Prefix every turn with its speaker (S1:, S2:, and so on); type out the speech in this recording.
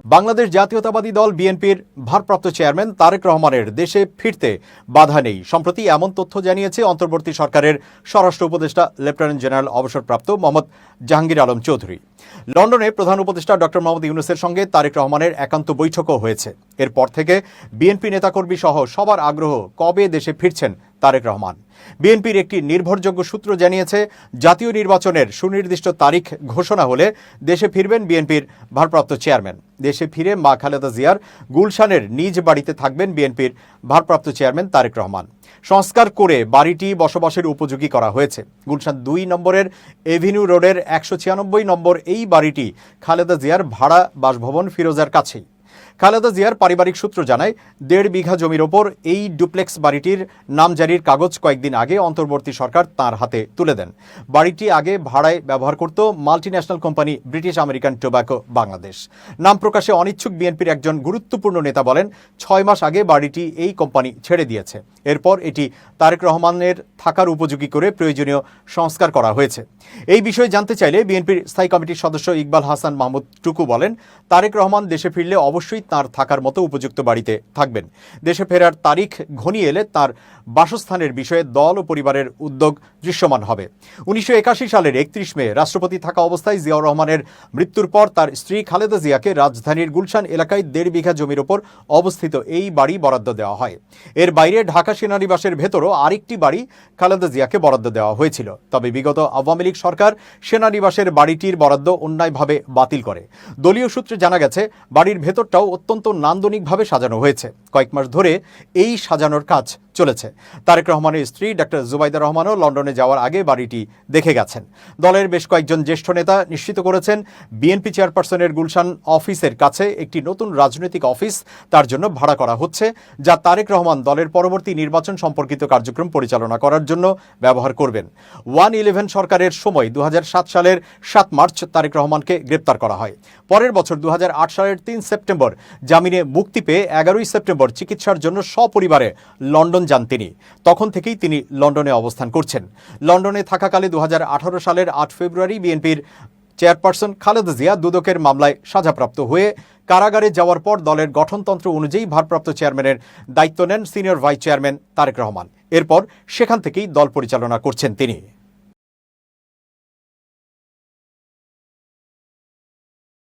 S1: বাংলাদেশ জাতীয়তাবাদী দল বিএনপির ভারপ্রাপ্ত চেয়ারম্যান তারেক রহমানের দেশে ফিরতে বাধা নেই। সম্প্রতি এমন তথ্য জানিয়েছে অন্তর্বর্তী সরকারের স্বরাষ্ট্র উপদেষ্টা লেফটেন্যান্ট জেনারেল অবসরপ্রাপ্ত মোহাম্মদ জাহাঙ্গীর আলম চৌধুরী। লন্ডনে প্রধান উপদেষ্টা ডক্টর মোহাম্মদ ইউনূসের সঙ্গে তারেক রহমানের একান্ত বৈঠকও হয়েছে। এরপর থেকে বিএনপি নেতাকর্মী সহ সবার আগ্রহ কবে দেশে ফিরছেন তারেক রহমান। বিএনপির একটি নির্ভরযোগ্য সূত্র জানিয়েছে, জাতীয় নির্বাচনের সুনির্দিষ্ট তারিখ ঘোষণা হলে দেশে ফিরবেন বিএনপির ভারপ্রাপ্ত চেয়ারম্যান। দেশে ফিরে মা খালেদা জিয়ার গুলশানের নিজ বাড়িতে থাকবেন বিএনপির ভারপ্রাপ্ত চেয়ারম্যান তারেক রহমান। সংস্কার করে বাড়িটি বসবাসের উপযোগী করা হয়েছে। গুলশান ২ নম্বরের এভিনিউ রোডের ১৯৬ নম্বর এই বাড়িটি খালেদা জিয়ার ভাড়া বাসভবন ফিরোজার কাছেই। খালেদা জিয়ার পারিবারিক সূত্র জানায়, ১.৫ বিঘা জমির ওপর এই ডুপ্লেক্স বাড়িটির নামজারির কাগজ কয়েকদিন আগে অন্তর্বর্তী সরকার তাঁর হাতে তুলে দেন। বাড়িটি আগে ভাড়ায় ব্যবহার করত multinational company British American tobacco Bangladesh. নাম প্রকাশে অনিচ্ছুক বিএনপির একজন গুরুত্বপূর্ণ নেতা বলেন, ৬ মাস আগে বাড়িটি এই কোম্পানি ছেড়ে দিয়েছে। এরপর এটি তারেক রহমানের থাকার উপযোগী করে প্রয়োজনীয় সংস্কার করা হয়েছে। এই বিষয়ে জানতে চাইলে বিএনপির স্থায়ী কমিটির সদস্য ইকবাল হাসান মাহমুদ টুকু বলেন, তারেক রহমান দেশে ফিরলে অবশ্যই তার থাকার মতো উপযুক্ত বাড়িতে থাকবেন। দেশে ফেরার তারিখ ঘনিয়ে এলে তার বাসস্থানের বিষয়ে দল ও পরিবারের উদ্যোগ দৃশ্যমান হবে। ১৯৮১ সালের ৩১ মে রাষ্ট্রপতি থাকা অবস্থায় জিয়াউর রহমানের মৃত্যুর পর তার স্ত্রী খালেদা জিয়াকে রাজধানীর গুলশান এলাকায় ১.৫ বিঘা জমির ওপর অবস্থিত এই বাড়ি বরাদ্দ দেওয়া হয়। এর বাইরে ঢাকা সেনানিবাসের ভেতরও আরেকটি বাড়ি খালেদা জিয়াকে বরাদ্দ দেওয়া হয়েছিল। তবে বিগত আওয়ামী লীগ সরকার সেনানিবাসের বাড়িটির বরাদ্দ অন্যায়ভাবে বাতিল করে। দলীয় সূত্রে জানা গেছে, বাড়ির ভেতরটাও অত্যন্ত নান্দনিকভাবে সাজানো হয়েছে। কয়েক মাস ধরে এই সাজানোর কাজ চলেছে। তারেক রহমানের স্ত্রী ডক্টর জুবাইদা রহমানও লন্ডনে যাওয়ার আগে বাড়িটি দেখে গেছেন। দলের বেশ কয়েকজন জ্যেষ্ঠ নেতা নিশ্চিত করেছেন, বিএনপি চেয়ারপারসনের গুলশান অফিসের কাছে একটি নতুন রাজনৈতিক অফিস তার জন্য ভাড়া করা হচ্ছে, যা তারেক রহমান দলের পরবর্তী নির্বাচন সম্পর্কিত কার্যক্রম পরিচালনা করার জন্য ব্যবহার করবেন। 1-11 সরকারের সময় ২০০৭ সালের ৭ মার্চ তারেক রহমানকে গ্রেপ্তার করা হয়। পরের বছর ২০০৮ সালের ৩ সেপ্টেম্বর জামিনে মুক্তি পেয়ে ১১ই সেপ্টেম্বর চিকিৎসার জন্য সপরিবারে লন্ডন যান তিনি। তখন থেকেই তিনি লন্ডনে অবস্থান করছেন। লন্ডনে থাকাকালে ২০১৮ সালের ৮ ফেব্রুয়ারি বিএনপির চেয়ারপারসন খালেদা জিয়া দুদকের মামলায় সাজাপ্রাপ্ত হয়ে কারাগারে যাওয়ার পর দলের গঠনতন্ত্র অনুযায়ী ভারপ্রাপ্ত চেয়ারম্যানের দায়িত্ব নেন senior vice chairman Tarique Rahman. এরপর সেখান থেকেই দল পরিচালনা করছেন তিনি।